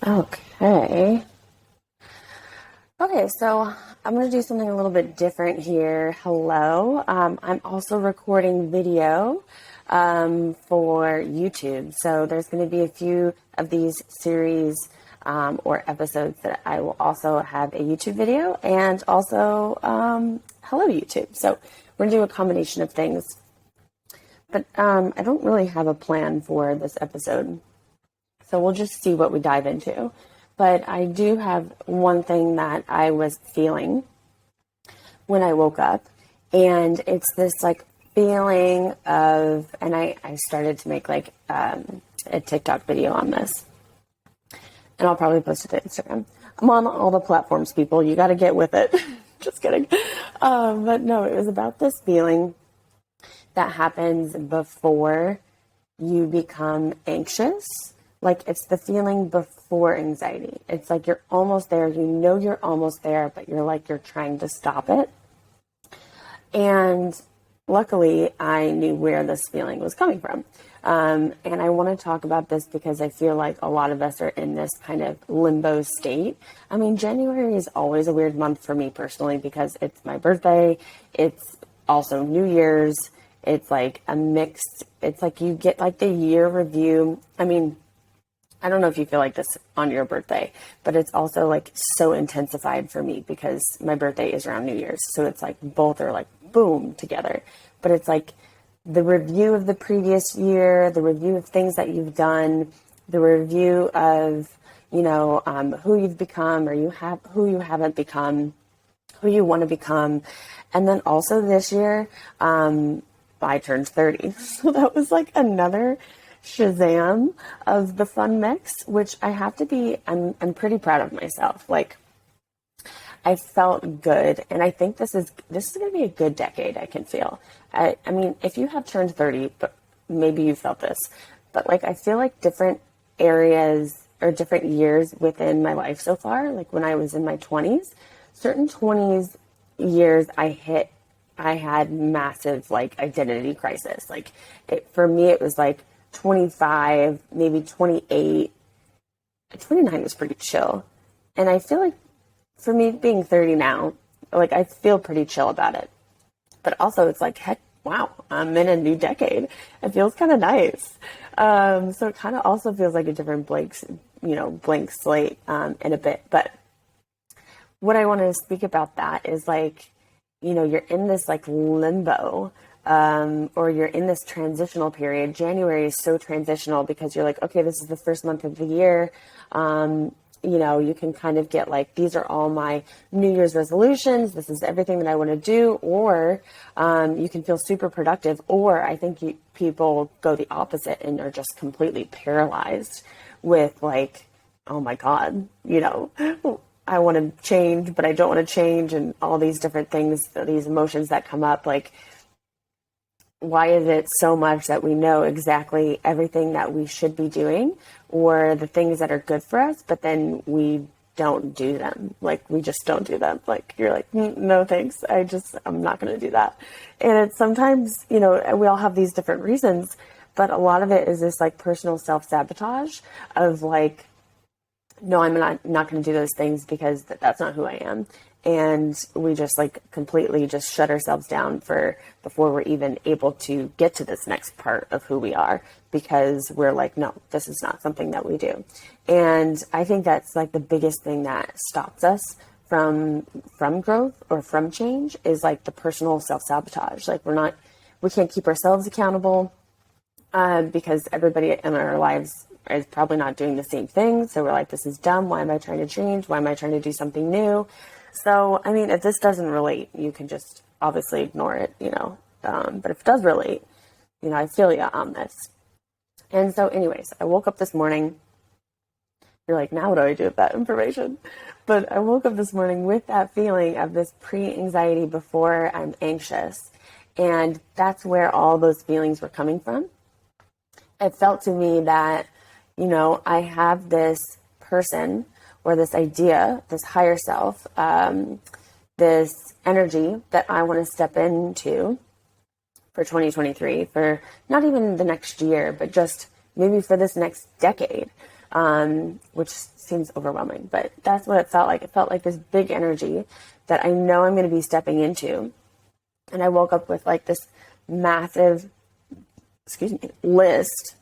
Okay. Okay, so I'm going to do something a little bit different here. Hello. I'm also recording video for YouTube. So there's going to be a few of these series or episodes that I will also have a YouTube video and also hello YouTube. So we're going to do a combination of things. But I don't really have a plan for this episode. So we'll just see what we dive into. But I do have one thing that I was feeling when I woke up. And it's this like feeling of, and I started to make like a TikTok video on this. And I'll probably post it to Instagram. I'm on all the platforms, people. You got to get with it. Just kidding. But no, it was about this feeling that happens before you become anxious. Like it's the feeling before anxiety. It's like you're almost there. You know you're almost there, but you're trying to stop it. And luckily, I knew where this feeling was coming from. And I want to talk about this because I feel like a lot of us are in this kind of limbo state. I mean, January is always a weird month for me personally because it's my birthday. It's also New Year's. It's like a mixed, it's like you get like the year review. I mean, I don't know if you feel like this on your birthday, but it's also like so intensified for me because my birthday is around New Year's. So it's like both are like boom together, but it's like the review of the previous year, the review of things that you've done, the review of, who you've become or who you haven't become, who you want to become. And then also this year, I turned 30. So that was like another Shazam of the fun mix, which I have to be, I'm pretty proud of myself. Like I felt good. And I think this is going to be a good decade. I can feel, I mean, if you have turned 30, but maybe you felt this, but like, I feel like different areas or different years within my life so far, like when I was in my 20s, certain 20s years I had massive like identity crisis. Like for me, it was like 25, maybe 28, 29 was pretty chill. And I feel like for me being 30 now, like I feel pretty chill about it. But also it's like, heck, wow, I'm in a new decade. It feels kind of nice. So it kind of also feels like a different blank slate in a bit. But what I want to speak about that is like, you're in this like limbo, or you're in this transitional period. January is so transitional because you're like, okay, this is the first month of the year. You can kind of get like, these are all my New Year's resolutions. This is everything that I want to do. Or you can feel super productive. Or I think people go the opposite and are just completely paralyzed with like, oh my God, I want to change, but I don't want to change, and all these different things, these emotions that come up. Like, why is it so much that we know exactly everything that we should be doing or the things that are good for us, but then we don't do them? Like, we just don't do them. Like, you're like, no, thanks. I'm not going to do that. And it's sometimes, we all have these different reasons, but a lot of it is this like personal self-sabotage of like, no, I'm not going to do those things because that's not who I am. And we just like completely just shut ourselves down before we're even able to get to this next part of who we are, because we're like, no, this is not something that we do. And I think that's like the biggest thing that stops us from growth or from change is like the personal self-sabotage. Like we can't keep ourselves accountable because everybody in our lives is probably not doing the same thing. So we're like, this is dumb. Why am I trying to change? Why am I trying to do something new? So, I mean, if this doesn't relate, you can just obviously ignore it, but if it does relate, I feel you on this. And so anyways, I woke up this morning. You're like, now what do I do with that information? But I woke up this morning with that feeling of this pre-anxiety before I'm anxious. And that's where all those feelings were coming from. It felt to me that, I have this person or this idea, this higher self, this energy that I want to step into for 2023, for not even the next year, but just maybe for this next decade. which seems overwhelming, but that's what it felt like. It felt like this big energy that I know I'm going to be stepping into. And I woke up with like this massive, list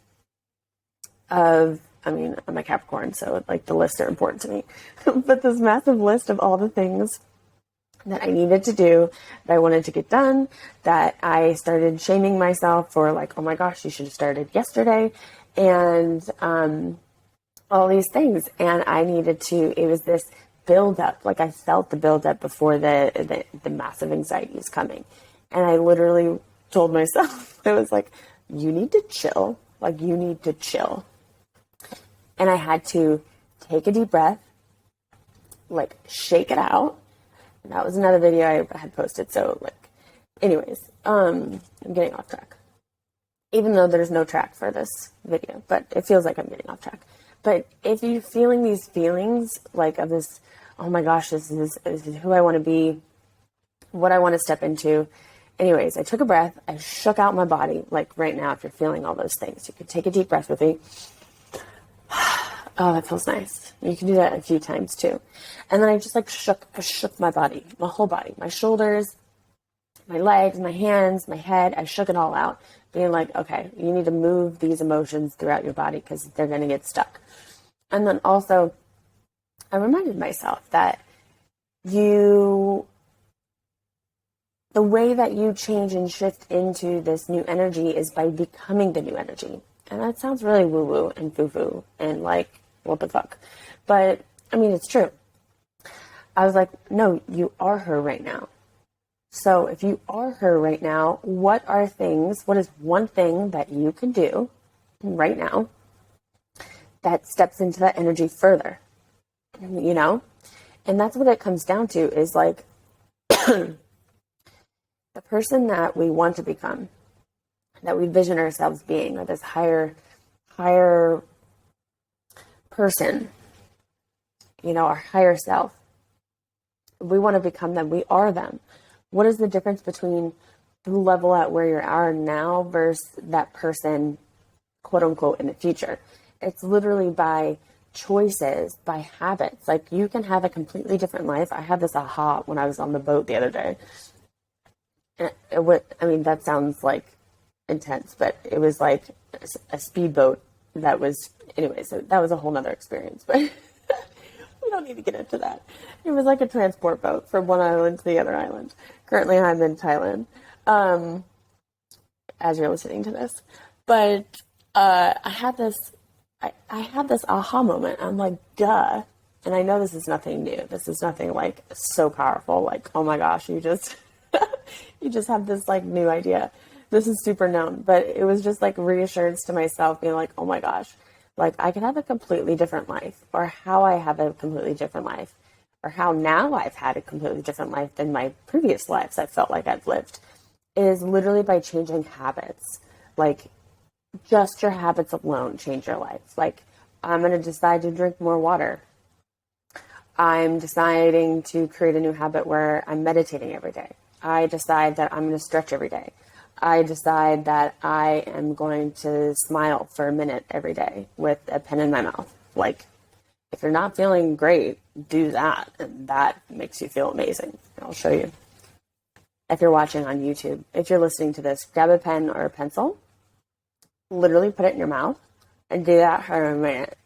of, I mean, I'm a Capricorn, so like the lists are important to me, but this massive list of all the things that I needed to do, that I wanted to get done, that I started shaming myself for, like, oh my gosh, you should have started yesterday, and all these things. And I needed to, it was this build up, like I felt the build up before the massive anxiety is coming. And I literally told myself, I was like, you need to chill, like you need to chill. And I had to take a deep breath, like shake it out. And that was another video I had posted. So like, anyways, I'm getting off track, even though there's no track for this video, but it feels like I'm getting off track. But if you're feeling these feelings like of this, oh my gosh, this is who I want to be, what I want to step into. Anyways, I took a breath. I shook out my body. Like right now, if you're feeling all those things, you could take a deep breath with me. Oh, that feels nice. You can do that a few times too. And then I just like shook my body, my whole body, my shoulders, my legs, my hands, my head. I shook it all out, being like, okay, you need to move these emotions throughout your body because they're going to get stuck. And then also, I reminded myself that the way that you change and shift into this new energy is by becoming the new energy. And that sounds really woo-woo and foo-foo and like, what the fuck? But, I mean, it's true. I was like, no, you are her right now. So if you are her right now, what is one thing that you can do right now that steps into that energy further? You know? And that's what it comes down to is like the person that we want to become, that we vision ourselves being, or this higher person, you know, our higher self. We want to become them. We are them. What is the difference between the level at where you are now versus that person, quote unquote, in the future? It's literally by choices, by habits. Like you can have a completely different life. I had this aha when I was on the boat the other day. And that sounds like intense, but it was like a speedboat that was, anyway, so that was a whole nother experience, but we don't need to get into that. It was like a transport boat from one island to the other island. Currently I'm in Thailand, as you're listening to this, but I had this aha moment. I'm like, duh. And I know this is nothing new. This is nothing like so powerful. Like, oh my gosh, you just, you just have this like new idea. This is super known, but it was just like reassurance to myself being like, oh my gosh, like I can have a completely different life, or how I have a completely different life, or how now I've had a completely different life than my previous lives I felt like I've lived, is literally by changing habits. Like just your habits alone change your life. Like I'm going to decide to drink more water. I'm deciding to create a new habit where I'm meditating every day. I decide that I'm going to stretch every day. I decide that I am going to smile for a minute every day with a pen in my mouth. Like, if you're not feeling great, do that. And that makes you feel amazing. I'll show you. If you're watching on YouTube, if you're listening to this, grab a pen or a pencil, literally put it in your mouth, and do that for a minute.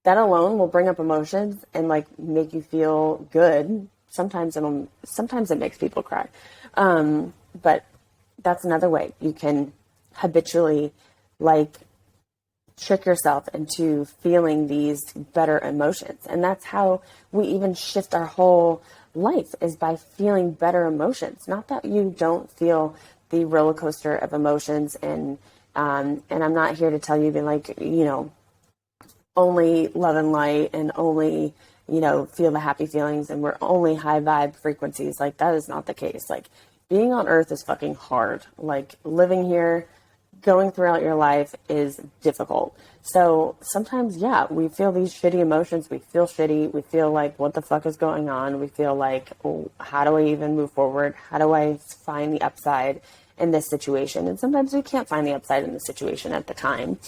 That alone will bring up emotions and like make you feel good. Sometimes it makes people cry. But that's another way you can habitually like trick yourself into feeling these better emotions. And that's how we even shift our whole life, is by feeling better emotions. Not that you don't feel the roller coaster of emotions. And I'm not here to tell you to like, you know, only love and light and only, you know, feel the happy feelings and we're only high vibe frequencies. Like that is not the case. Like being on earth is fucking hard. Like living here, going throughout your life is difficult. So sometimes, yeah, we feel these shitty emotions. We feel shitty. We feel like, what the fuck is going on? We feel like, oh, how do I even move forward? How do I find the upside in this situation? And sometimes we can't find the upside in the situation at the time.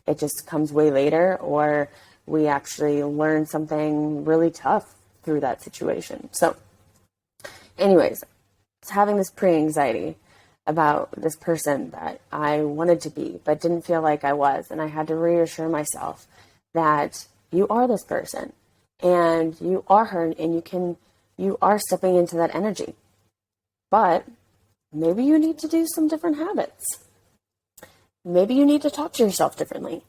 it just comes way later, or we actually learn something really tough through that situation. So anyways, I was having this pre-anxiety about this person that I wanted to be, but didn't feel like I was. And I had to reassure myself that you are this person and you are her, and you are stepping into that energy. But maybe you need to do some different habits. Maybe you need to talk to yourself differently.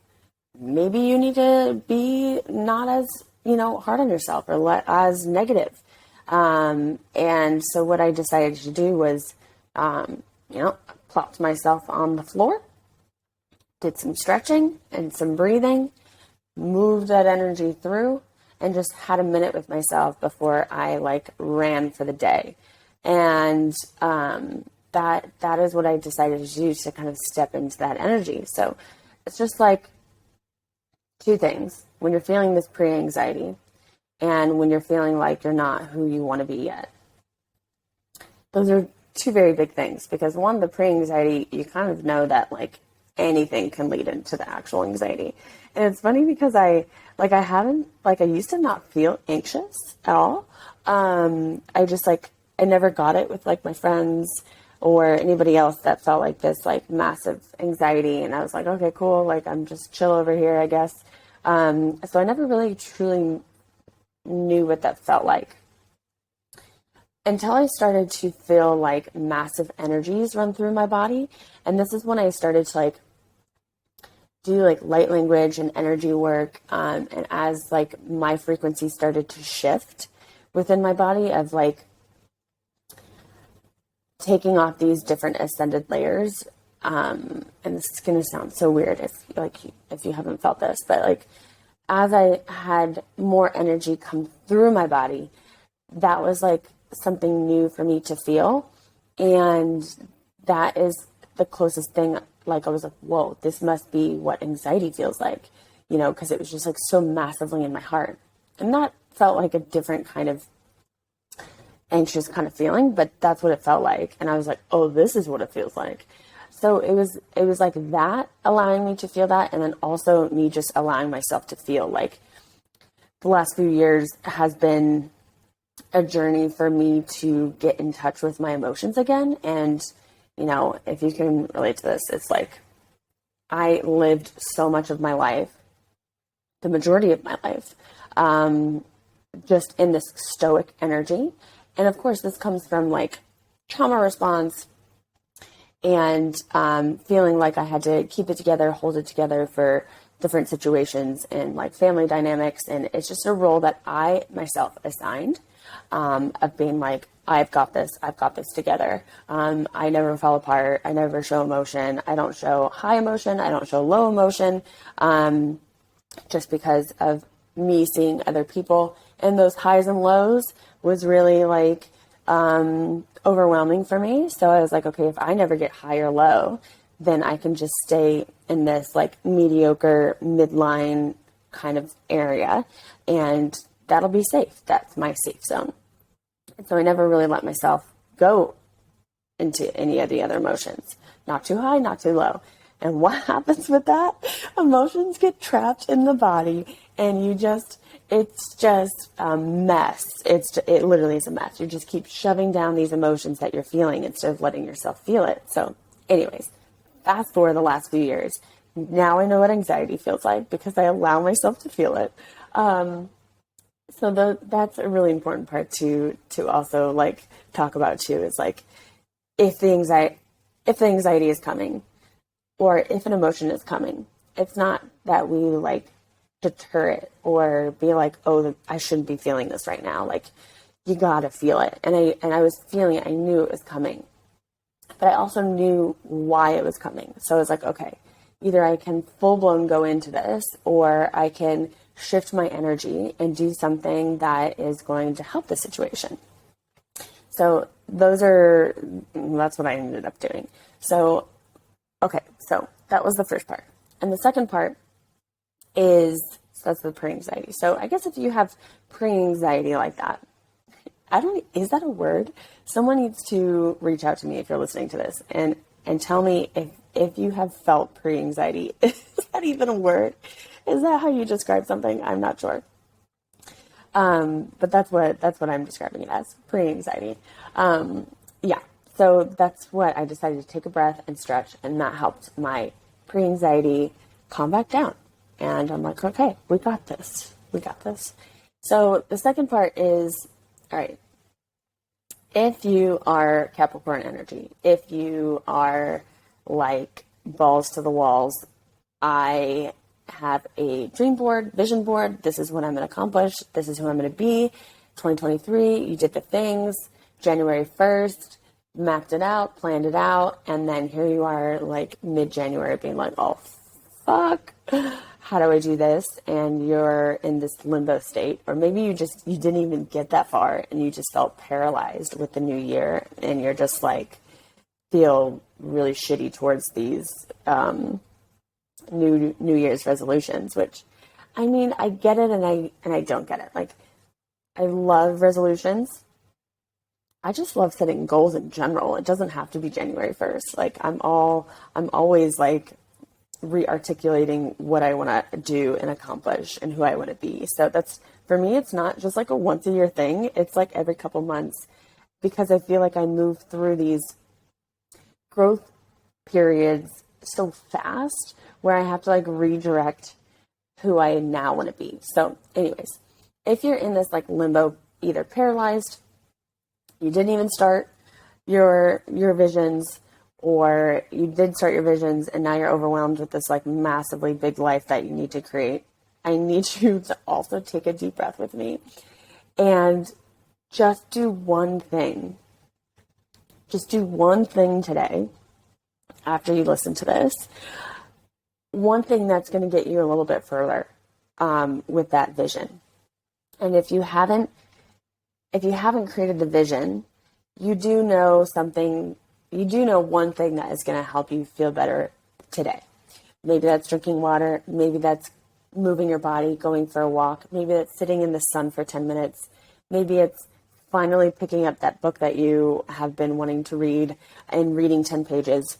Maybe you need to be not as, hard on yourself or as negative. And so what I decided to do was, plopped myself on the floor, did some stretching and some breathing, moved that energy through, and just had a minute with myself before I ran for the day. And that is what I decided to do, to kind of step into that energy. So it's just two things. When you're feeling this pre-anxiety and when you're feeling like you're not who you want to be yet. Those are two very big things, because one, the pre-anxiety, you kind of know that anything can lead into the actual anxiety. And it's funny because I used to not feel anxious at all. I just I never got it with my friends or anybody else that felt like this massive anxiety. And I was like, okay, cool. I'm just chill over here, I guess. So I never really truly knew what that felt like until I started to feel massive energies run through my body. And this is when I started to do light language and energy work. And as my frequency started to shift within my body of taking off these different ascended layers. And this is going to sound so weird if you haven't felt this, but as I had more energy come through my body, that was something new for me to feel. And that is the closest thing. I was like, whoa, this must be what anxiety feels like, because it was just so massively in my heart. And that felt like a different kind of anxious kind of feeling, but that's what it felt like. And I was like, oh, this is what it feels like. So it was that allowing me to feel that. And then also me just allowing myself to feel the last few years has been a journey for me to get in touch with my emotions again. And, if you can relate to this, it's I lived so much of my life, the majority of my life, just in this stoic energy. And of course, this comes from trauma response and feeling like I had to keep it together, hold it together for different situations and family dynamics. And it's just a role that I myself assigned of being I've got this together. I never fall apart. I never show emotion. I don't show high emotion. I don't show low emotion, just because of me seeing other people. And those highs and lows was really overwhelming for me. So I was like, okay, if I never get high or low, then I can just stay in this mediocre midline kind of area, and that'll be safe. That's my safe zone. And so I never really let myself go into any of the other emotions. Not too high, not too low. And what happens with that? Emotions get trapped in the body, and it's just a mess. It literally is a mess. You just keep shoving down these emotions that you're feeling instead of letting yourself feel it. So anyways, fast forward the last few years. Now I know what anxiety feels like because I allow myself to feel it. So that's a really important part to also talk about too, is if the anxiety is coming, or if an emotion is coming, it's not that we deter it or be oh, I shouldn't be feeling this right now. You gotta feel it. And I was feeling it. I knew it was coming, but I also knew why it was coming. So I was okay, either I can full blown go into this, or I can shift my energy and do something that is going to help the situation. So that's what I ended up doing. So, okay, so that was the first part. And the second part is, so that's the pre-anxiety. So I guess if you have pre-anxiety like that, is that a word? Someone needs to reach out to me if you're listening to this and and tell me if you have felt pre-anxiety. Is that even a word? Is that how you describe something? I'm not sure. But that's what I'm describing it as, pre-anxiety. Yeah. So that's what I decided to take a breath and stretch, and that helped my pre-anxiety calm back down. And I'm like, okay, we got this. We got this. So the second part is, all right, if you are Capricorn energy, if you are like balls to the walls, I have a dream board, vision board. This is what I'm going to accomplish. This is who I'm going to be. 2023, you did the things. January 1st, mapped it out, planned it out. And then here you are like mid-January being like, oh, fuck, how do I do this? And you're in this limbo state. Or maybe you didn't even get that far and you just felt paralyzed with the new year. And you're just like, feel really shitty towards these New Year's resolutions, which, I mean, I get it and I don't get it. Like, I love resolutions. I just love setting goals in general. It doesn't have to be January 1st. Like, I'm always like re-articulating what I want to do and accomplish and who I want to be. So that's, for me, it's not just like a once a year thing. It's like every couple months, because I feel like I move through these growth periods so fast where I have to like redirect who I now want to be. So anyways, if you're in this like limbo, either paralyzed, you didn't even start your visions, or you did start your visions and now you're overwhelmed with this like massively big life that you need to create, I need you to also take a deep breath with me and just do one thing. Just do one thing today after you listen to this. One thing that's going to get you a little bit further with that vision. And if you haven't created the vision, you do know one thing that is going to help you feel better today. Maybe that's drinking water. Maybe that's moving your body, going for a walk. Maybe that's sitting in the sun for 10 minutes. Maybe it's finally picking up that book that you have been wanting to read and reading 10 pages.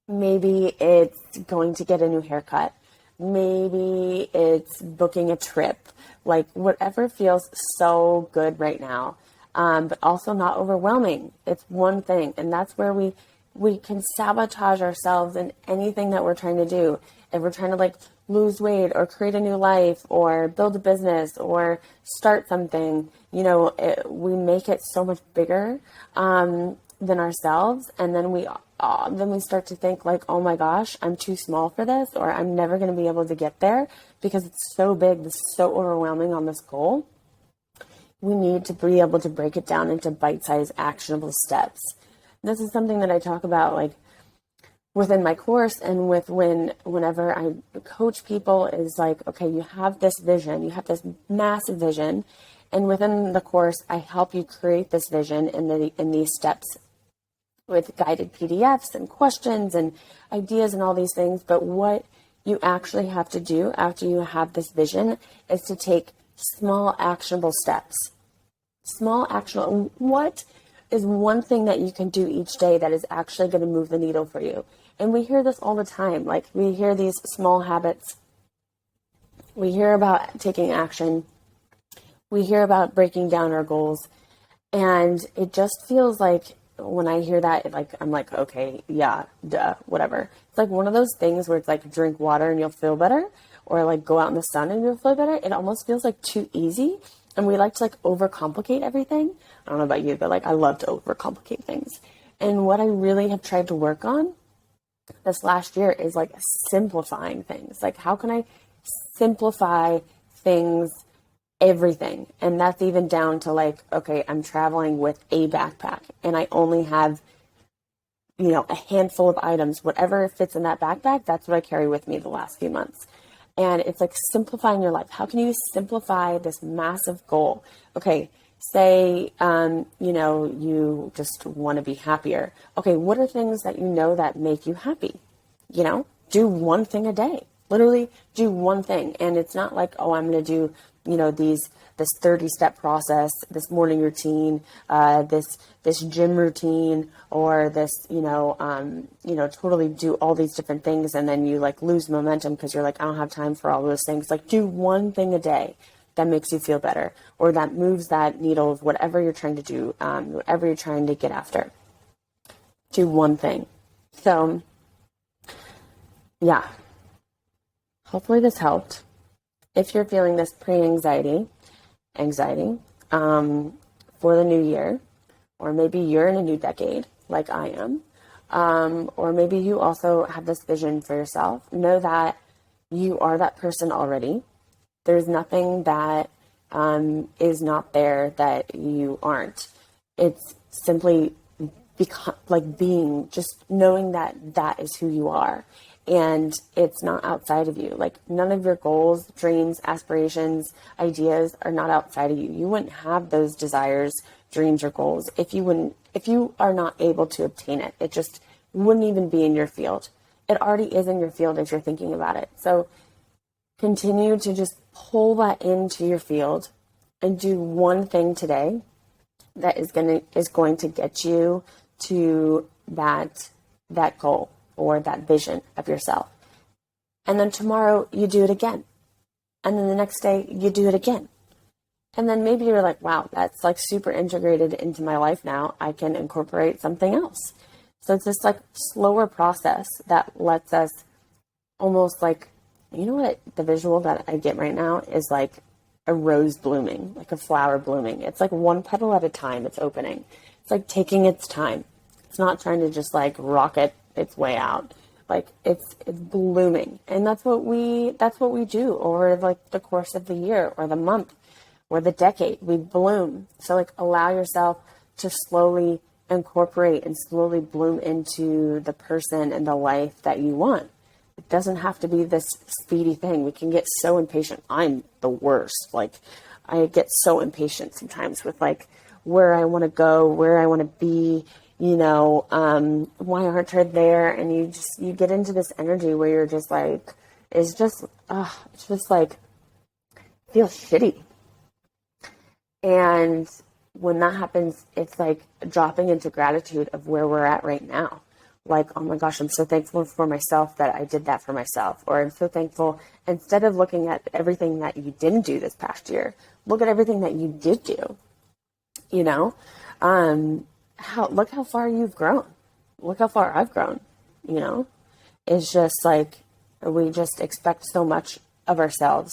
Maybe it's going to get a new haircut. Maybe it's booking a trip. Like, whatever feels so good right now, but also not overwhelming. It's one thing. And that's where we can sabotage ourselves in anything that we're trying to do. If we're trying to like lose weight or create a new life or build a business or start something, we make it so much bigger than ourselves. And then we start to think like, oh my gosh, I'm too small for this, or I'm never going to be able to get there because it's so big, this is so overwhelming on this goal. We need to be able to break it down into bite-sized actionable steps. This is something that I talk about like within my course and whenever I coach people, is like, okay, you have this vision, you have this massive vision, and within the course, I help you create this vision in these steps with guided PDFs and questions and ideas and all these things. But what you actually have to do after you have this vision is to take small actionable steps. What is one thing that you can do each day that is actually going to move the needle for you? And we hear this all the time. Like, we hear these small habits. We hear about taking action. We hear about breaking down our goals. And it just feels like when I hear that, I'm like, okay, yeah, duh, whatever. It's like one of those things where it's like drink water and you'll feel better, or like go out in the sun and you'll feel better. It almost feels like too easy. And we like to like overcomplicate everything. I don't know about you, but like I love to overcomplicate things. And what I really have tried to work on this last year is like simplifying things. Like, how can I simplify things, everything? And that's even down to like, okay, I'm traveling with a backpack and I only have, a handful of items. Whatever fits in that backpack, that's what I carry with me the last few months. And it's like simplifying your life. How can you simplify this massive goal? Okay, say, you just want to be happier. Okay, what are things that that make you happy? Do one thing a day. Literally do one thing. And it's not like, oh, I'm going to do, this 30-step process, this morning routine, this gym routine, or this, totally do all these different things. And then you like lose momentum because you're like, I don't have time for all those things. Like, do one thing a day that makes you feel better, or that moves that needle of whatever you're trying to do, whatever you're trying to get after. Do one thing. So yeah, hopefully this helped. If you're feeling this anxiety for the new year, or maybe you're in a new decade like I am, or maybe you also have this vision for yourself, know that you are that person already. There's nothing that is not there that you aren't. It's simply being, just knowing that that is who you are. And it's not outside of you. Like, none of your goals, dreams, aspirations, ideas are not outside of you. You wouldn't have those desires, dreams, or goals if you are not able to obtain it. It just wouldn't even be in your field. It already is in your field if you're thinking about it. So continue to just pull that into your field and do one thing today that is going to get you to that goal or that vision of yourself. And then tomorrow you do it again. And then the next day you do it again. And then maybe you're like, wow, that's like super integrated into my life now. I can incorporate something else. So it's this like slower process that lets us almost like, you know what, the visual that I get right now is like a rose blooming, like a flower blooming. It's like one petal at a time it's opening. It's like taking its time. It's not trying to just like rocket its way out. Like it's blooming. And that's what we do over like the course of the year or the month or the decade. We bloom. So like allow yourself to slowly incorporate and slowly bloom into the person and the life that you want. It doesn't have to be this speedy thing. We can get so impatient. I'm the worst. Like, I get so impatient sometimes with like where I want to go, where I want to be, why aren't I there? And you get into this energy where you're just like, it's just like, feels shitty. And when that happens, it's like dropping into gratitude of where we're at right now. Like, oh my gosh, I'm so thankful for myself that I did that for myself. Or I'm so thankful, instead of looking at everything that you didn't do this past year, look at everything that you did do. Look how far you've grown. Look how far I've grown, It's just like, we just expect so much of ourselves,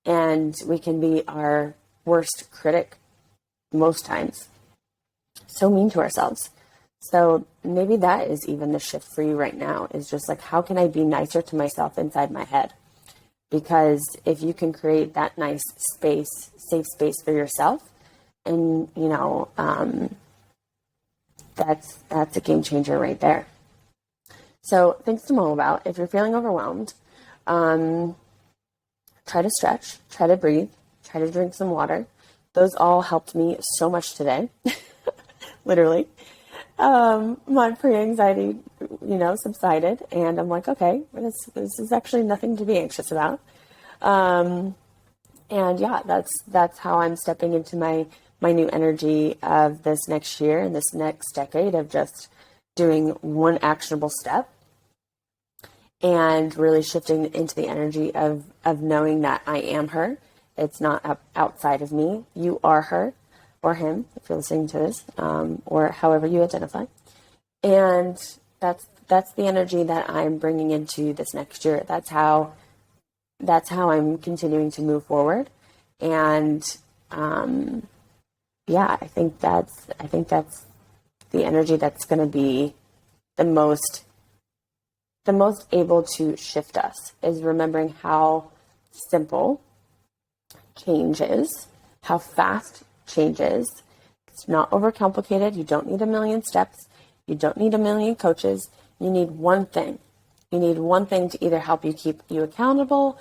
and we can be our worst critic most times. So mean to ourselves. So maybe that is even the shift for you right now, is just like, how can I be nicer to myself inside my head? Because if you can create that nice space, safe space for yourself, and, that's a game changer right there. So things to mull about. If you're feeling overwhelmed, try to stretch, try to breathe, try to drink some water. Those all helped me so much today, literally. My pre-anxiety, subsided, and I'm like, okay, this is actually nothing to be anxious about. And yeah, that's how I'm stepping into my new energy of this next year and this next decade, of just doing one actionable step and really shifting into the energy of knowing that I am her. It's not outside of me. You are her. Or him, if you're listening to this, or however you identify. And that's the energy that I'm bringing into this next year. That's how I'm continuing to move forward. And I think that's the energy that's going to be the most able to shift us, is remembering how simple change is, how fast changes. It's not overcomplicated. You don't need a million steps. You don't need a million coaches. You need one thing. You need one thing to either help you keep you accountable,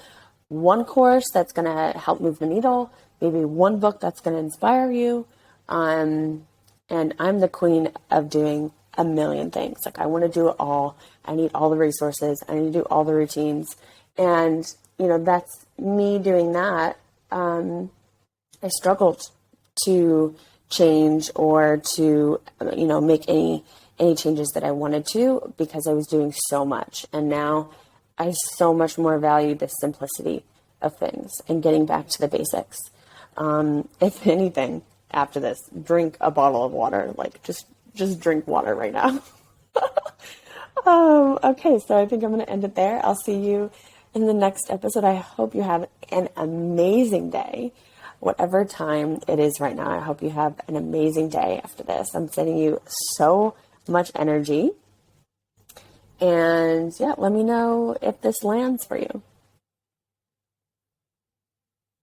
one course that's going to help move the needle, maybe one book that's going to inspire you. And I'm the queen of doing a million things. Like, I want to do it all. I need all the resources. I need to do all the routines. And, that's me doing that. I struggled to change or to, make any changes that I wanted to because I was doing so much. And now I so much more value the simplicity of things and getting back to the basics. If anything, after this, drink a bottle of water. Like just drink water right now. Okay, so I think I'm going to end it there. I'll see you in the next episode. I hope you have an amazing day, whatever time it is right now. I hope you have an amazing day after this. I'm sending you so much energy. And yeah, let me know if this lands for you.